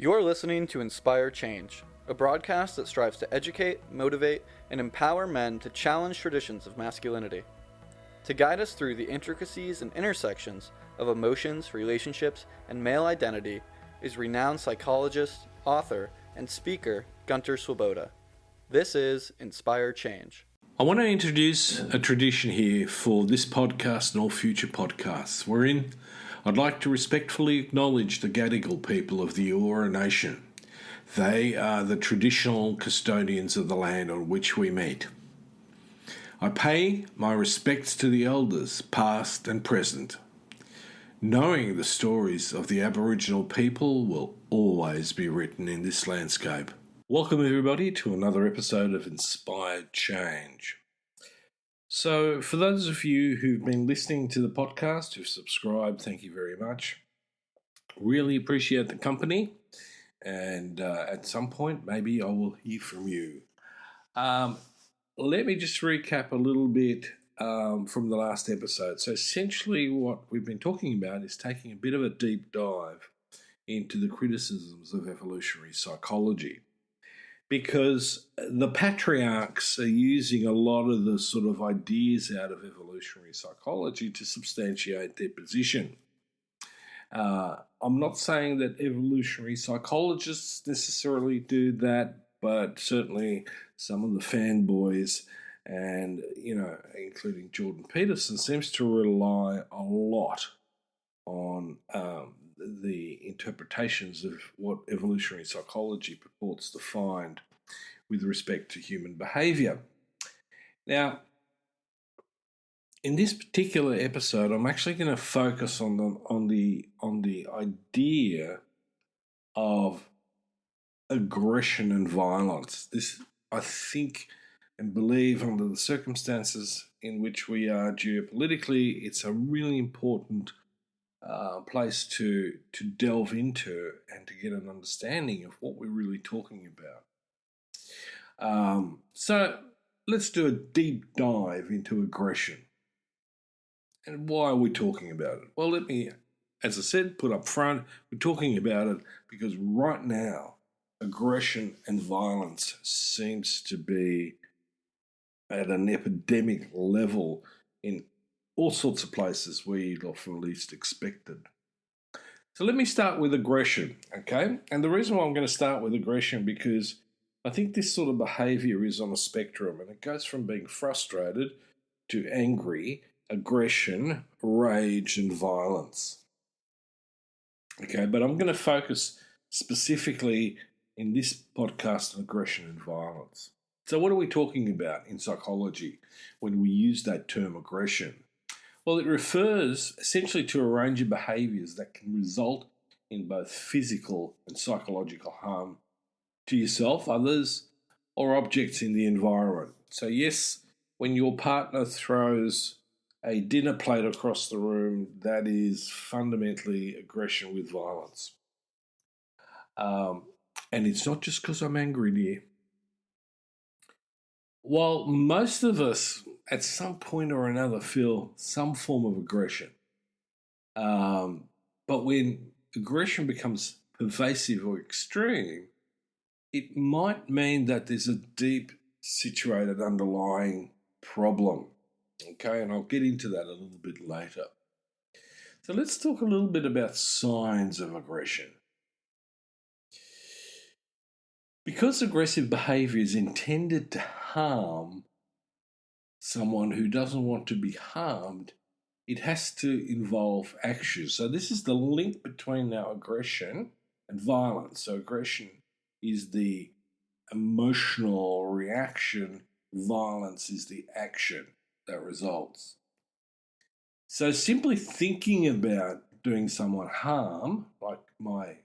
You're listening to Inspire Change, a broadcast that strives to educate, motivate, and empower men to challenge traditions of masculinity. To guide us through the intricacies and intersections of emotions, relationships, and male identity is renowned psychologist, author, and speaker Gunter. This is Inspire Change. I want to introduce a tradition here for this podcast and all future podcasts, wherein I'd like to respectfully acknowledge the Gadigal people of the Eora Nation. They are the traditional custodians of the land on which we meet. I pay my respects to the elders, past and present. Knowing the stories of the Aboriginal people will always be written in this landscape. Welcome everybody to another episode of Inspired Change. So for those of you who've been listening to the podcast, who've subscribed, thank you very much. Really appreciate the company, and at some point maybe I will hear from you. Let me just recap a little bit from the last episode. So essentially what we've been talking about is taking a bit of a deep dive into the criticisms of evolutionary psychology, because the patriarchs are using a lot of the sort of ideas out of evolutionary psychology to substantiate their position. I'm not saying that evolutionary psychologists necessarily do that, but certainly some of the fanboys and, including Jordan Peterson, seems to rely a lot on the interpretations of what evolutionary psychology purports to find with respect to human behaviour. Now, in this particular episode, I'm actually going to focus on the idea of aggression and violence. This, I think and believe, under the circumstances in which we are geopolitically, it's a really important place to delve into and to get an understanding of what we're really talking about. So let's do a deep dive into aggression. And why are we talking about it? Well, let me, as I said, put up front, we're talking about it because right now, aggression and violence seems to be at an epidemic level in all sorts of places where you'd often least expected. So let me start with aggression, okay? And the reason why I'm going to start with aggression, because I think this sort of behaviour is on a spectrum, and it goes from being frustrated to angry, aggression, rage, and violence. Okay, but I'm going to focus specifically in this podcast on aggression and violence. So what are we talking about in psychology when we use that term aggression? Well, it refers essentially to a range of behaviours that can result in both physical and psychological harm to yourself, others, or objects in the environment. So yes, when your partner throws a dinner plate across the room, that is fundamentally aggression with violence. And it's not just because I'm angry, dear. While most of us at some point or another feel some form of aggression, but when aggression becomes pervasive or extreme, it might mean that there's a deep situated underlying problem. Okay, and I'll get into that a little bit later. So let's talk a little bit about signs of aggression. Because aggressive behaviour is intended to harm someone who doesn't want to be harmed, it has to involve action. So this is the link between now aggression and violence. So aggression is the emotional reaction, violence is the action that results. So simply thinking about doing someone harm, like my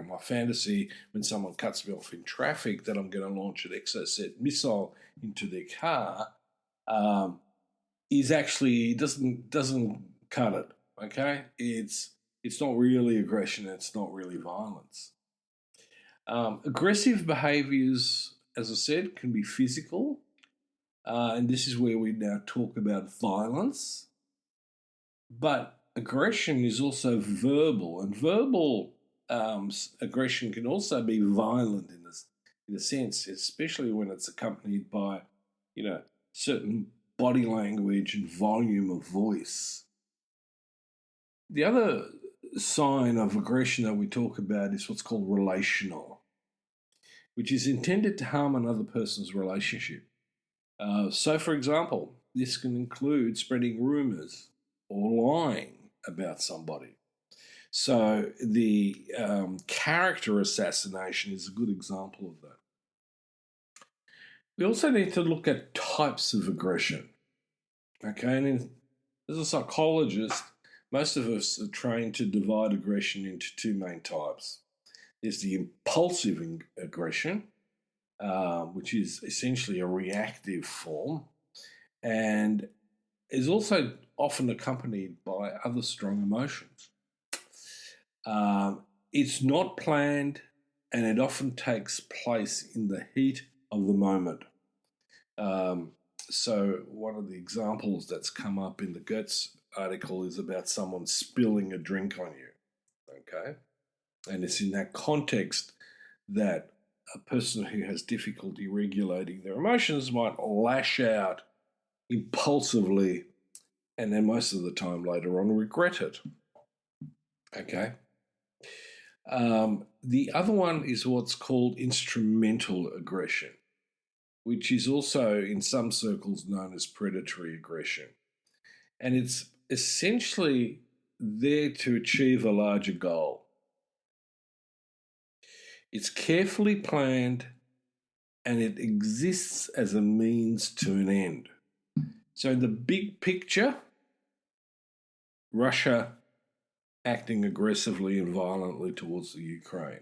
my fantasy when someone cuts me off in traffic that I'm going to launch an Exocet missile into their car, is actually doesn't cut it. Okay, it's not really aggression. It's not really violence. Aggressive behaviours, as I said, can be physical, and this is where we now talk about violence. But aggression is also verbal, and verbal aggression can also be violent in a sense, especially when it's accompanied by, certain body language and volume of voice. The other sign of aggression that we talk about is what's called relational, which is intended to harm another person's relationship. So, for example, this can include spreading rumors or lying about somebody. So, the character assassination is a good example of that. We also need to look at types of aggression. Okay, and as a psychologist, most of us are trained to divide aggression into two main types. There's the impulsive aggression, which is essentially a reactive form, and is also often accompanied by other strong emotions. It's not planned, and it often takes place in the heat of the moment. So one of the examples that's come up in the Goetz article is about someone spilling a drink on you, okay? And it's in that context that a person who has difficulty regulating their emotions might lash out impulsively and then most of the time later on regret it, okay? The other one is what's called instrumental aggression, which is also in some circles known as predatory aggression. And it's essentially there to achieve a larger goal. It's carefully planned and it exists as a means to an end. So, in the big picture, Russia acting aggressively and violently towards the Ukraine.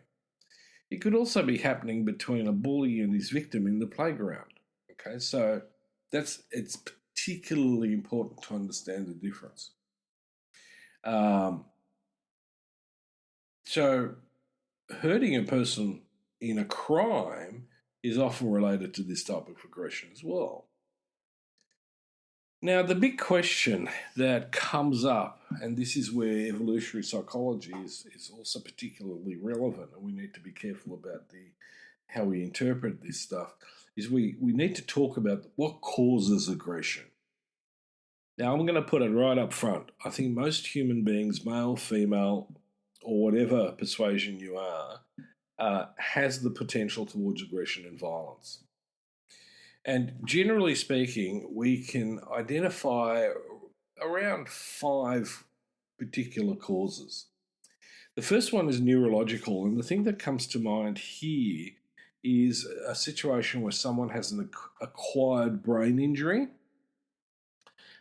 It could also be happening between a bully and his victim in the playground. Okay, so it's particularly important to understand the difference. So hurting a person in a crime is often related to this type of aggression as well. Now, the big question that comes up, and this is where evolutionary psychology is also particularly relevant, and we need to be careful about how we interpret this stuff, is we need to talk about what causes aggression. Now, I'm going to put it right up front. I think most human beings, male, female, or whatever persuasion you are, has the potential towards aggression and violence. And generally speaking, we can identify around 5 particular causes. The first one is neurological, and the thing that comes to mind here is a situation where someone has an acquired brain injury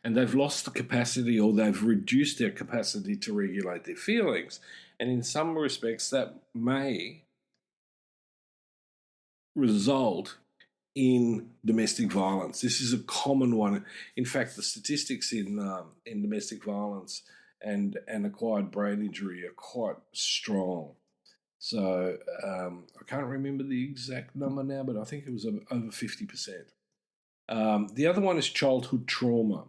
and they've lost the capacity or they've reduced their capacity to regulate their feelings. And in some respects, that may result in domestic violence. This is a common one. In fact, the statistics in domestic violence and acquired brain injury are quite strong. So I can't remember the exact number now, but I think it was over 50%. The other one is childhood trauma,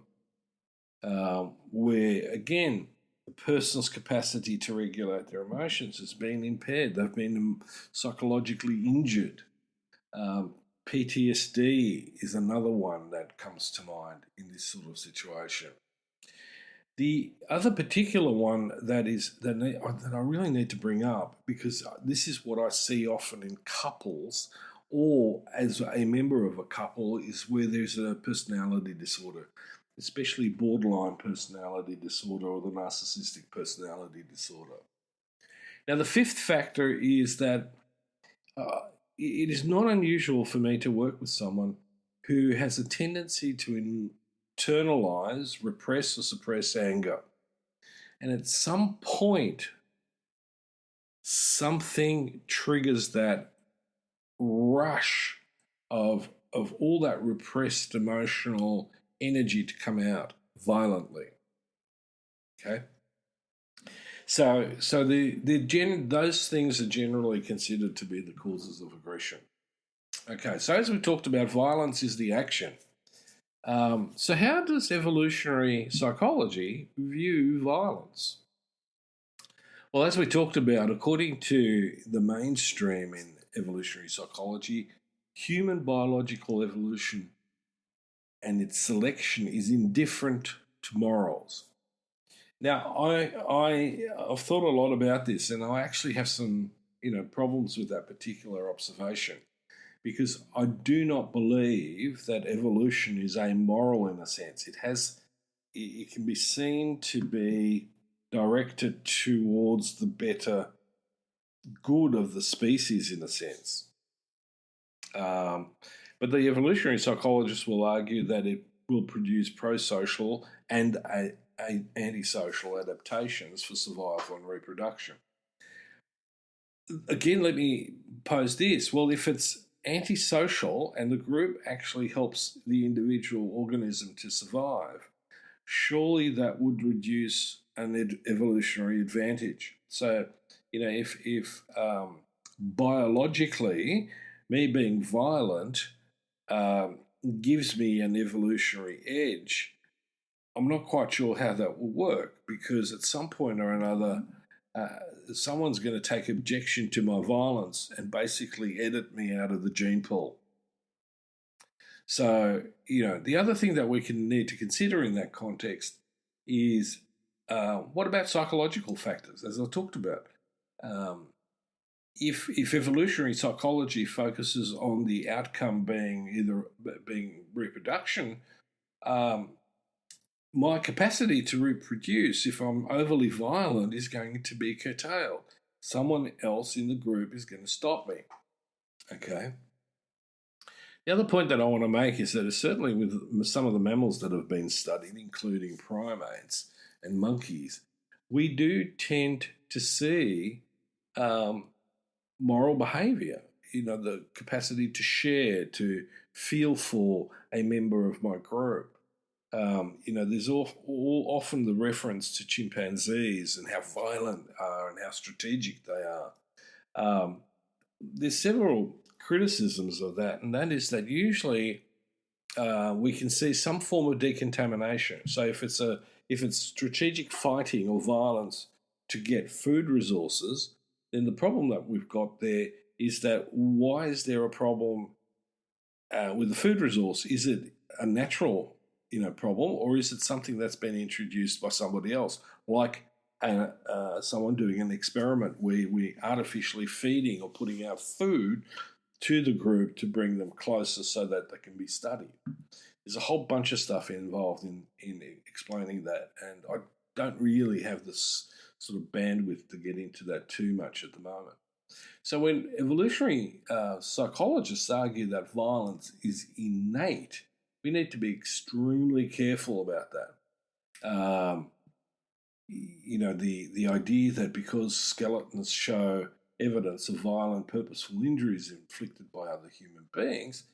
where, again, the person's capacity to regulate their emotions has been impaired. They've been psychologically injured. PTSD is another one that comes to mind in this sort of situation. The other particular one that I really need to bring up, because this is what I see often in couples or as a member of a couple, is where there's a personality disorder, especially borderline personality disorder or the narcissistic personality disorder. Now, the fifth factor is that it is not unusual for me to work with someone who has a tendency to internalize, repress, or suppress anger. And at some point, something triggers that rush of all that repressed emotional energy to come out violently. Okay? So those things are generally considered to be the causes of aggression. Okay, so as we talked about, violence is the action. So how does evolutionary psychology view violence? Well, as we talked about, according to the mainstream in evolutionary psychology, human biological evolution and its selection is indifferent to morals. Now, I've thought a lot about this, and I actually have some problems with that particular observation because I do not believe that evolution is amoral in a sense. It can be seen to be directed towards the better good of the species in a sense. Um, but the evolutionary psychologists will argue that it will produce pro-social and antisocial adaptations for survival and reproduction. Again, let me pose this. Well, if it's antisocial and the group actually helps the individual organism to survive, surely that would reduce an evolutionary advantage. So, if biologically, me being violent um, gives me an evolutionary edge, I'm not quite sure how that will work because at some point or another, uh, someone's going to take objection to my violence and basically edit me out of the gene pool. So, the other thing that we can need to consider in that context is what about psychological factors, as I talked about? Um, if evolutionary psychology focuses on the outcome being reproduction, um, my capacity to reproduce, if I'm overly violent, is going to be curtailed. Someone else in the group is going to stop me. Okay. The other point that I want to make is that certainly with some of the mammals that have been studied, including primates and monkeys, we do tend to see um, moral behavior, the capacity to share, to feel for a member of my group. There's often the reference to chimpanzees and how violent they are and how strategic they are. There's several criticisms of that, and that is that usually we can see some form of decontamination. So if it's strategic fighting or violence to get food resources, then the problem that we've got there is that why is there a problem with the food resource? Is it a natural problem, or is it something that's been introduced by somebody else, like someone doing an experiment where we artificially feeding or putting out food to the group to bring them closer so that they can be studied? There's a whole bunch of stuff involved in explaining that, and I don't really have this sort of bandwidth to get into that too much at the moment. So when evolutionary psychologists argue that violence is innate, we need to be extremely careful about that. The idea that because skeletons show evidence of violent, purposeful injuries inflicted by other human beings,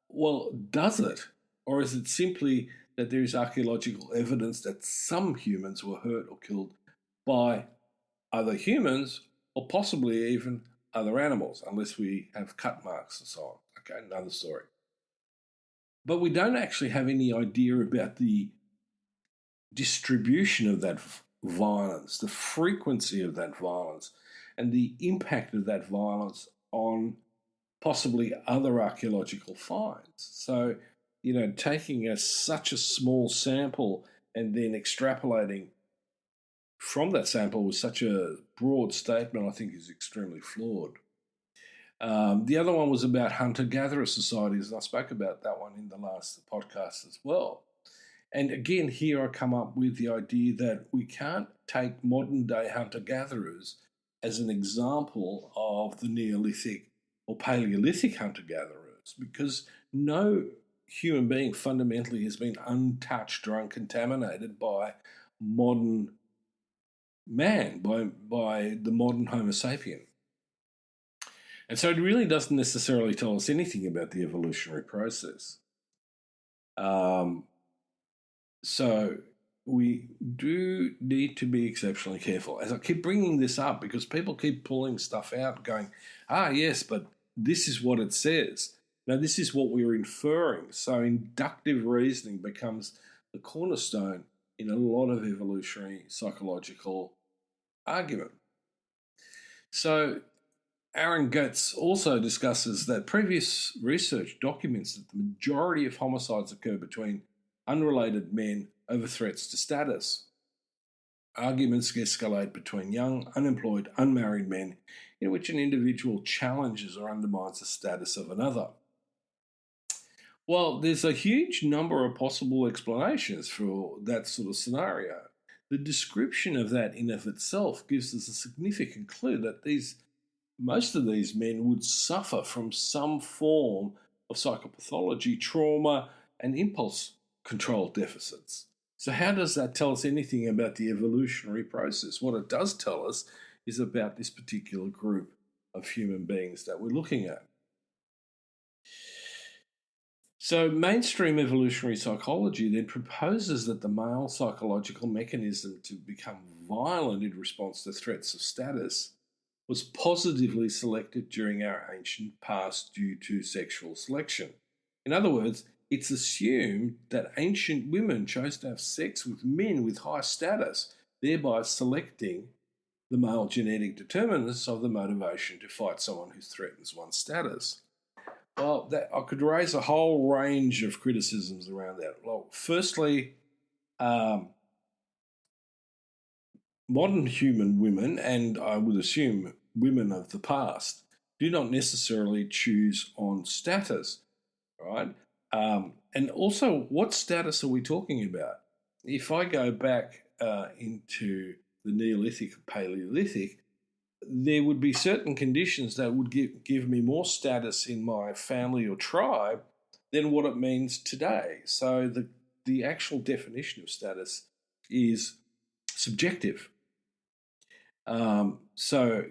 well, does it? Or is it simply that there is archaeological evidence that some humans were hurt or killed by other humans or possibly even other animals, unless we have cut marks and so on? Okay, another story. But we don't actually have any idea about the distribution of that violence, the frequency of that violence, and the impact of that violence on possibly other archaeological finds. So, taking such a small sample and then extrapolating from that sample with such a broad statement, I think is extremely flawed. The other one was about hunter-gatherer societies, and I spoke about that one in the last podcast as well. And again, here I come up with the idea that we can't take modern-day hunter-gatherers as an example of the Neolithic or Paleolithic hunter-gatherers, because no human being fundamentally has been untouched or uncontaminated by modern man, by the modern Homo sapien. And so it really doesn't necessarily tell us anything about the evolutionary process. So we do need to be exceptionally careful. As I keep bringing this up, because people keep pulling stuff out going, yes, but this is what it says. Now, this is what we're inferring. So inductive reasoning becomes the cornerstone in a lot of evolutionary psychological argument. So Aaron Goetz also discusses that previous research documents that the majority of homicides occur between unrelated men over threats to status. Arguments escalate between young, unemployed, unmarried men in which an individual challenges or undermines the status of another. Well, there's a huge number of possible explanations for that sort of scenario. The description of that in of itself gives us a significant clue that most of these men would suffer from some form of psychopathology, trauma, and impulse control deficits. So, how does that tell us anything about the evolutionary process? What it does tell us is about this particular group of human beings that we're looking at. So, mainstream evolutionary psychology then proposes that the male psychological mechanism to become violent in response to threats of status was positively selected during our ancient past due to sexual selection. In other words, it's assumed that ancient women chose to have sex with men with high status, thereby selecting the male genetic determinants of the motivation to fight someone who threatens one's status. Well, I could raise a whole range of criticisms around that. Well, firstly, modern human women, and I would assume women of the past, do not necessarily choose on status, right? And also, what status are we talking about? If I go back into the Neolithic or Paleolithic, there would be certain conditions that would give me more status in my family or tribe than what it means today. So the actual definition of status is subjective. So,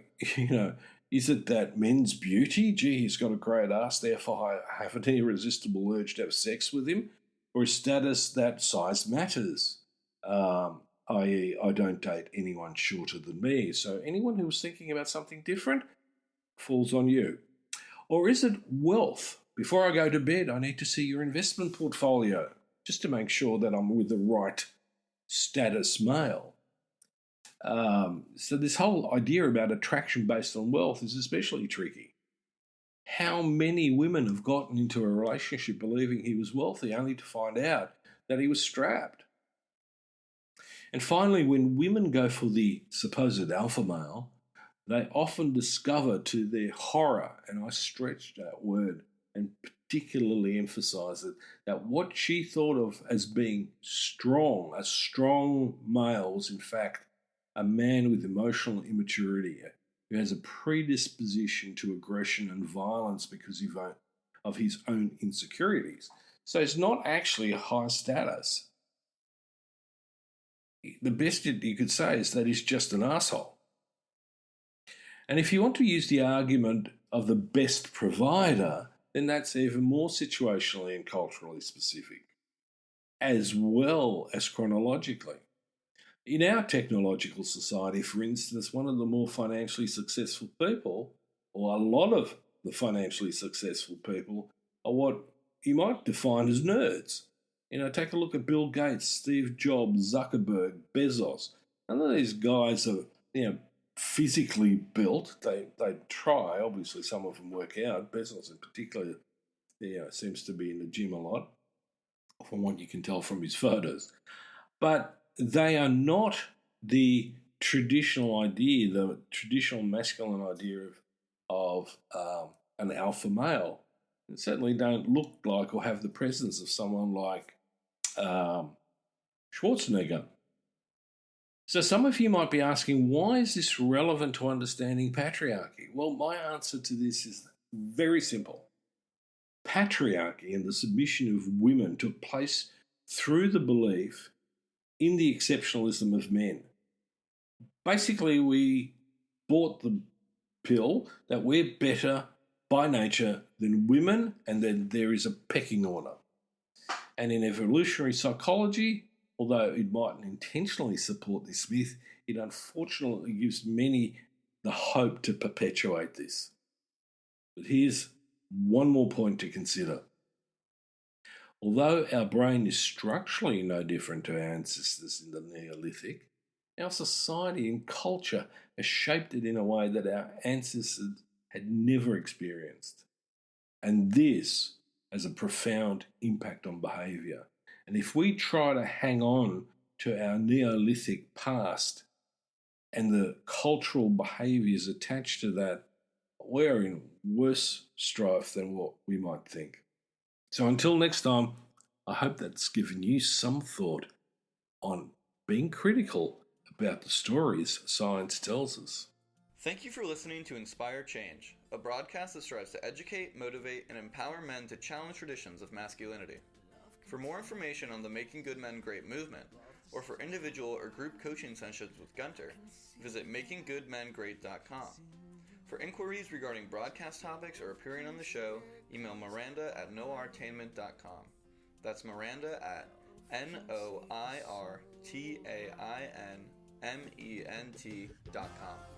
is it that men's beauty, gee, he's got a great ass, therefore I have an irresistible urge to have sex with him? Or is status that size matters? I.e., I don't date anyone shorter than me. So anyone who was thinking about something different falls on you. Or is it wealth? Before I go to bed, I need to see your investment portfolio just to make sure that I'm with the right status male. So this whole idea about attraction based on wealth is especially tricky. How many women have gotten into a relationship believing he was wealthy only to find out that he was strapped? And finally, when women go for the supposed alpha male, they often discover to their horror, and I stretch that word and particularly emphasize it, that what she thought of as being a strong male was in fact a man with emotional immaturity who has a predisposition to aggression and violence because of his own insecurities. So it's not actually a high status. The best you could say is that he's just an asshole. And if you want to use the argument of the best provider, then that's even more situationally and culturally specific, as well as chronologically. In our technological society, for instance, one of the more financially successful people, or a lot of the financially successful people, are what you might define as nerds. Take a look at Bill Gates, Steve Jobs, Zuckerberg, Bezos. None of these guys are, physically built. They try. Obviously, some of them work out. Bezos, in particular, seems to be in the gym a lot, from what you can tell from his photos. But they are not the traditional idea, the traditional masculine idea of an alpha male. They certainly don't look like or have the presence of someone like Schwarzenegger. So some of you might be asking, why is this relevant to understanding patriarchy? Well, my answer to this is very simple. Patriarchy and the submission of women took place through the belief in the exceptionalism of men. Basically, we bought the pill that we're better by nature than women, and then there is a pecking order. And in evolutionary psychology, although it mightn't intentionally support this myth, it unfortunately gives many the hope to perpetuate this. But here's one more point to consider. Although our brain is structurally no different to our ancestors in the Neolithic, Our society and culture has shaped it in a way that our ancestors had never experienced. And this has a profound impact on behaviour. And if we try to hang on to our Neolithic past and the cultural behaviours attached to that, we're in worse strife than what we might think. So until next time, I hope that's given you some thought on being critical about the stories science tells us. Thank you for listening to Inspire Change, a broadcast that strives to educate, motivate, and empower men to challenge traditions of masculinity. For more information on the Making Good Men Great movement, or for individual or group coaching sessions with Gunter, visit makinggoodmengreat.com. For inquiries regarding broadcast topics or appearing on the show, email Miranda@noirtainment.com. That's Miranda at NOIRTAINMENT.com.